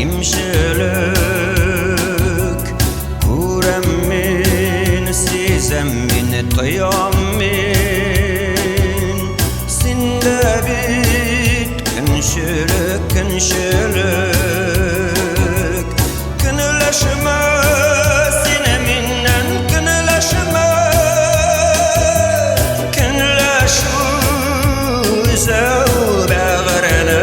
imşilik kurem min sizem min tıyam min sinde bit kınşılık kınşılık kınılaşma sine minnen kınılaşma kınılaşu zev bağırını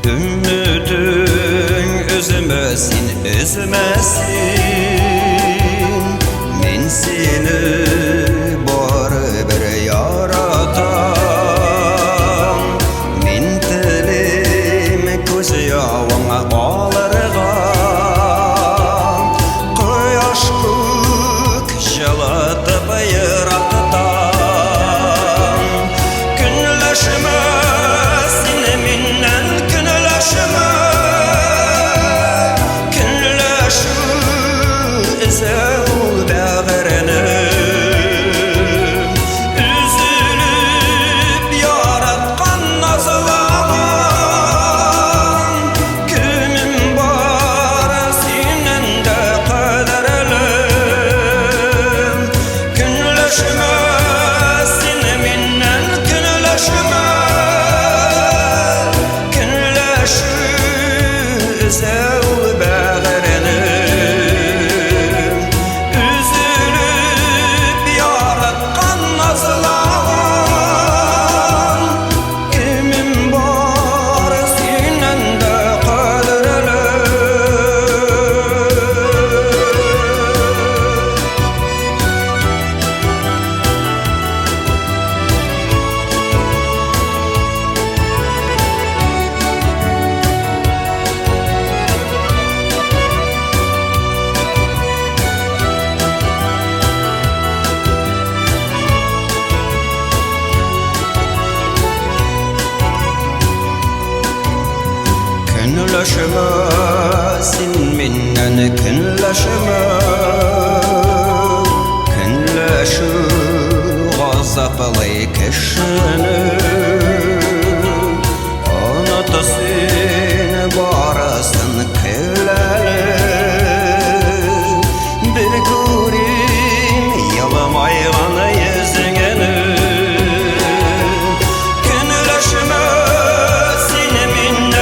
Ümmüdün üzmesin, üzmesin men seni bari bir yaratam men tilim ko'z yog'ingga olirg'am quyosh ko'k jalatib yiroqdan kunlashma seni mendan Kınlaşma sen minnen kınlaşma kınlaşı gazaplı kişini anlatasın barasın kılları bir göreyim yalamaygan yüzünü kınlaşma seni minnen